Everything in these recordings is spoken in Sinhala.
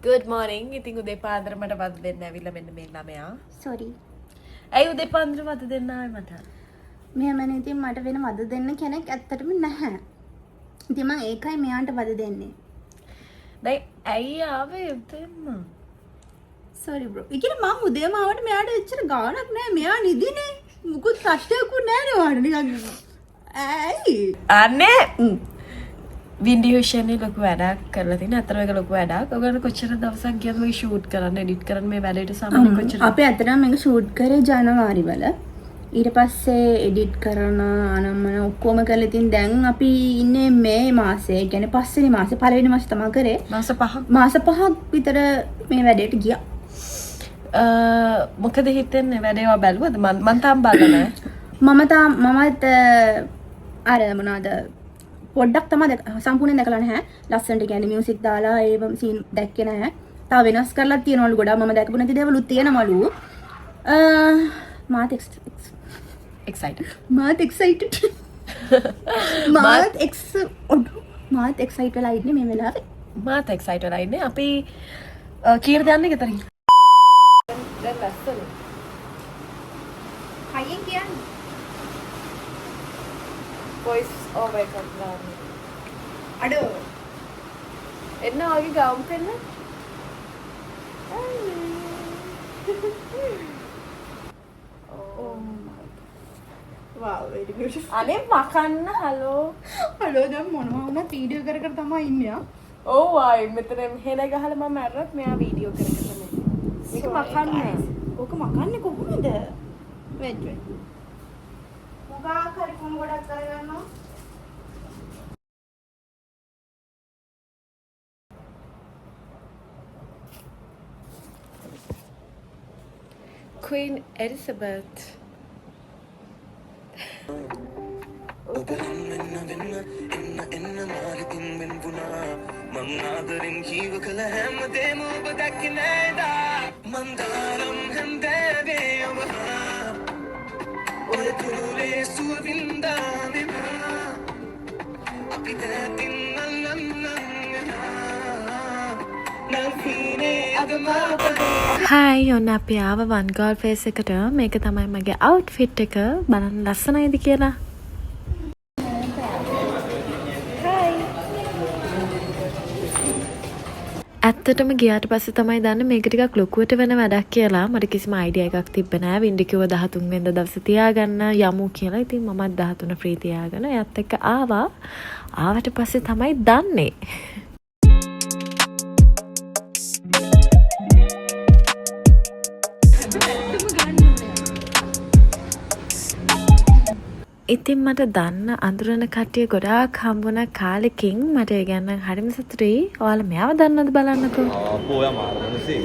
Good morning. ඉතින් උදේ පාන්දර මට වද දෙන්න ඇවිල්ලා මෙන්න මේ ළමයා. සෝරි. ඇයි උදේ පාන්දර වද දෙන්න ආවේ මට? මෙහෙමනේ ඉතින් මට වෙන වද දෙන්න කෙනෙක් ඇත්තටම නැහැ. ඉතින් මම ඒකයි මෙයාට වද දෙන්නේ. දැන් ඇයි ආවේ උදේම? Sorry bro. ඉතින් මම උදේම ආවට මෙයාට එච්චර ගාණක් නැහැ. මෙයා නිදිනේ. මුකුත් ප්‍රශ්නයක්වත් නැහැ නේ වාඩි නිකන්. ඇයි? අනේ වින්ඩියෝෂන් ලොකු වැඩක් කරලා තියෙන. අතර එක ලොකු වැඩක්. ඔයගොල්ලෝ කොච්චර දවසක් ගියද මේ ෂූට් කරන්න, එඩිට් කරන්න මේ වැඩේට සාමාන්‍ය කොච්චර? අපි ඇත්තටම මේක ෂූට් කරේ ජනවාරි වල. ඊට පස්සේ එඩිට් කරන අනම්මන ඔක්කොම කරලා ඉතින් දැන් අපි ඉන්නේ මේ මාසේ. ඒ කියන්නේ පස්වෙනි මාසේ පළවෙනි මාසේ තමයි කරේ. මාස 5ක් විතර මේ වැඩේට ගියා. මොකද හිතෙන්නේ වැඩේව බැලුවද? මම තාම බලලා නැහැ. මමත් අර මොනවාද පොඩ්ඩක් තමයි සම්පූර්ණයෙන් දැකලා නැහැ. ලස්සනට කියන්නේ මියුසික් දාලා ඒව සීන් දැක්කේ නැහැ. තව වෙනස් කරලා තියෙනවලු ගොඩක් මම දැකපු නැති දේවලුත් තියෙනවලු. මාත් excited. මාත් excited වෙලා ඉන්නේ මේ වෙලාවේ. මාත් excited වෙලා ඉන්නේ. අපි කීයට යන්නේ ගෙදරින්? දැන් ලස්සන. හයියෙන් කියන්නේ. voice over එකක් දාන්න. අඩෝ. එන්න වගේ ගවුම් පෙන්න. wow very beautiful. අනේ මකන්න හලෝ. හලෝ දැන් මොනවා වුණත් වීඩියෝ කර කර තමයි ඉන්නේ. ඔව් ආයි මෙතන හෙන ගහලා මම අරවත් මෙයා වීඩියෝ කර කර තමයි. මේක මකන්න. ඕක මකන්නේ කොහොමද? wait. මුගා කරි කොම් ගොඩක් කරගන්නවා. Queen Elizabeth. Hi, ඔන්න අපි ආව වන් ගර්ල් ෆේස් එකට. මේක තමයි මගේ අවුට්ෆිට් එක. බලන්න ලස්සනයිද කියලා. ඇත්තටම ගියාට පස්සේ තමයි දන්නේ මේක ටිකක් ලොකුවට වෙන වැඩක් කියලා. මට කිසිම අයිඩියා එකක් තිබ්බ නෑ. වින්ඩි කිව්ව 13 වෙනිදා දවසේ තියාගන්න යමු කියලා. ඉතින් මමත් 13 ෆ්‍රී තියාගෙන එයත් එක්ක ආවා. ආවට පස්සේ තමයි දන්නේ. ඉතින් මට දන්න අඳුරන කට්ටිය ගොඩාක් හම්බුණ කාලෙකින් මට ඒ ගැන හරිම සතුටුයි. ඔයාලා මෙයාව දන්නවද බලන්නකෝ. ඔයා මාරමනේ.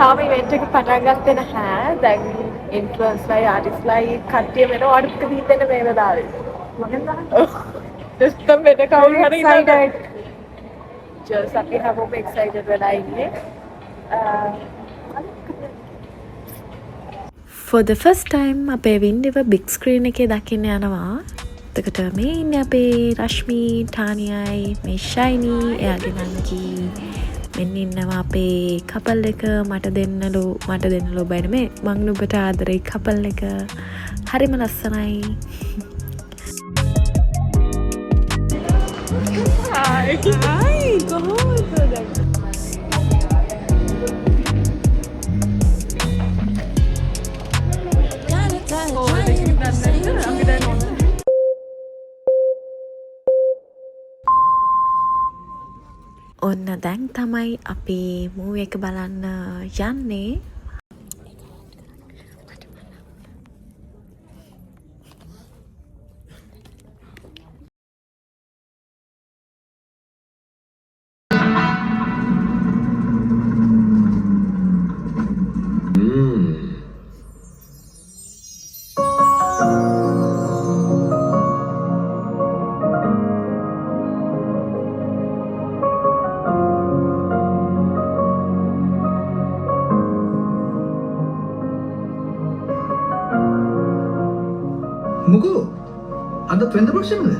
තාම ඉවෙන්ට් එක පටන් ගත්තේ නැහැ. දැන් ඉන්ෆ්ලුවෙන්සර්ලයි ආටිස්ට්ලයි කට්ටිය වෙනවා අඩුක දීතෙන මේ වෙලාවේ. මගෙන් දහන්න. just වෙන කවුරු හරි excited. just අපි හැමෝම excited වෙලා ඉන්නේ. For the first time අපේ වින්ඩිව බිග් ස්ක්‍රීන් එකේ දකින්න යනවා. එතකොට මේ ඉන්නේ අපේ රශ්මි, ටානියයි, මේ ෂයිනි, එයාගේ නංගි. මෙන්න ඉන්නවා අපේ කපල් එක. මට දෙන්නලු බයින මේ මං නුඹට ආදරේ කපල් එක. හරිම ලස්සනයි. Hi. කොහොමද දැන්? ඔන්න දැන් තමයි අපි මූවි එක බලන්න යන්නේ. මුකෝ අද වෙන්ද ප්‍රශ්නද?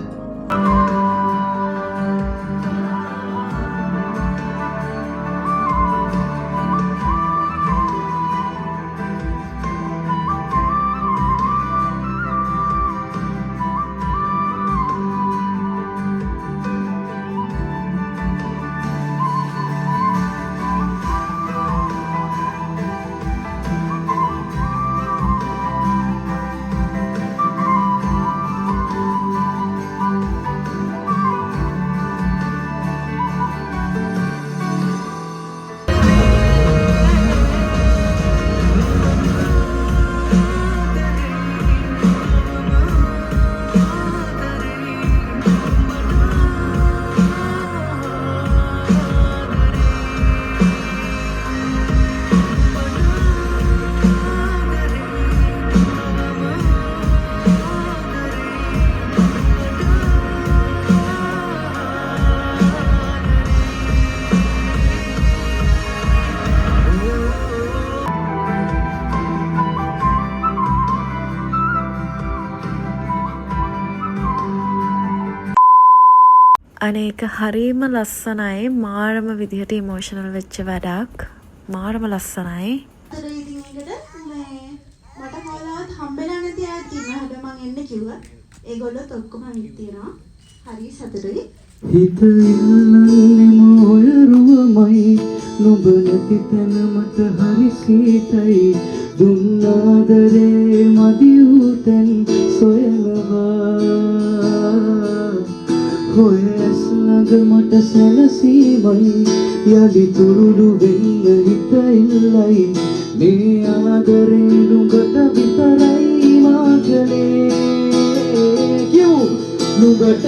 අනේක හරීම ලස්සනයි මාරම විදිහට ඉමෝෂනල් වෙච්ච වැඩක් මාරම ලස්සනයි මට කවදාවත් හම්බෙලා නැති අය ඉන්නවා හැබැයි මං එන්න කිව්වා ඒගොල්ලොත් ඔක්කොම අනිත් තියනවා හරි සතුටුයි හිත ඉල්ලන්නේ මොයරුවමයි නුඹ නැති තැන මට හරි සීතයි දුන්නාදරේ මදි වූ තැන් සොයනවා හොයස් ළඟ මට සැලසීමයි යලි තුරුළු වෙන්න හිත ඉල්ලයි මේ ආදරේ නුඹට විතරයි මාගලේ කියමු නුඹට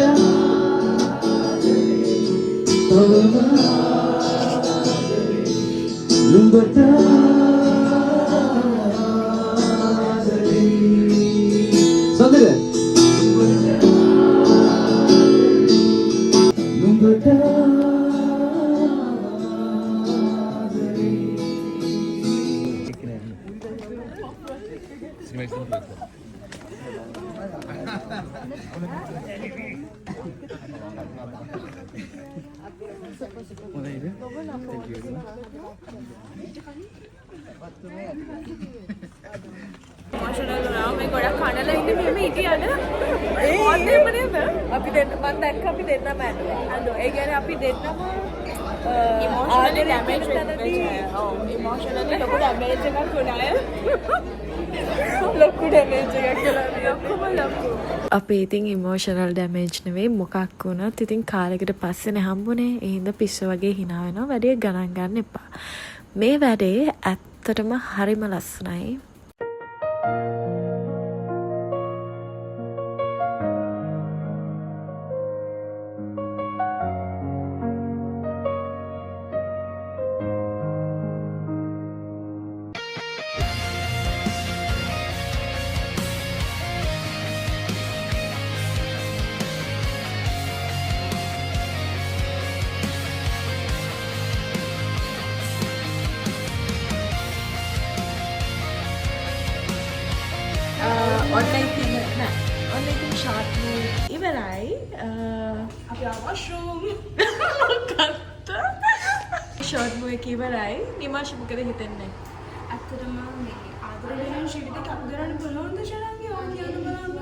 නුඹට සඳර නුඹට ඉමෝෂනල් වුණා මේ ගොඩක් කනලා ඉන්නේ මෙහෙම හිටියද ඒ වගේම නේද අපි දෙන්න මම දැක්ක අපි දෙන්නම ඇඬුවා අඬෝ ඒ කියන්නේ අපි දෙන්නම ඉමෝෂනලි ඩැමේජ් වෙච්ච ඔව් ඉමෝෂනලි ලොකු ඩැමේජ් එකක් වුණා ලොකු ඩැමේජ් එකක් කියලා ඔක්කොම ලොකු අපි ඉතින් ඉමෝෂනල් ඩැමේජ් නෙවෙයි මොකක් වුණත් ඉතින් කාලෙකට පස්සේනේ හම්බුනේ ඒ හින්දා පිස්සු වගේ hina වෙනවා වැඩේ ගණන් ගන්න එපා මේ වැඩේ ඇත්තටම හරිම ලස්සනයි ඔන්ලයින් තියෙන නෑ ඔන්ලයින් තියෙන ෂාට් මූවි ඉවරයි අපි වොෂ්රූම් කත්ත ෂාට් මූවි එක ඉවරයි නිමාෂ මොකද හිතන්නේ ඇත්තටම මේ ආදර වෙන ශීවිත කප් කරන්න බලවන්ද ශරණ්‍ය ඔය කියන්න බලන්න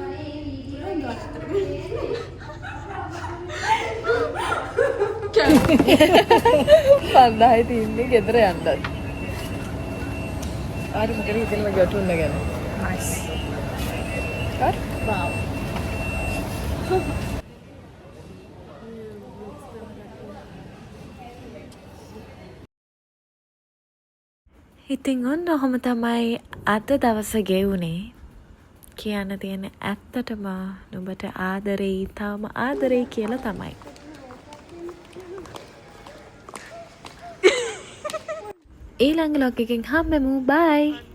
පන්දායි තින්නේ ගෙදර යන්නත් ආරි මොකද හිතන්නේ ගැටුන්න ගැන නයිස් හරි wow ඉතින් ඔන්න ඔහොම තමයි අද දවස ගෙවුනේ කියන්න තියෙන ඇත්තටම නුඹට ආදරෙයි තාම ආදරෙයි කියලා තමයි ඊළඟ ලොග් එකකින් හම්බෙමු බයි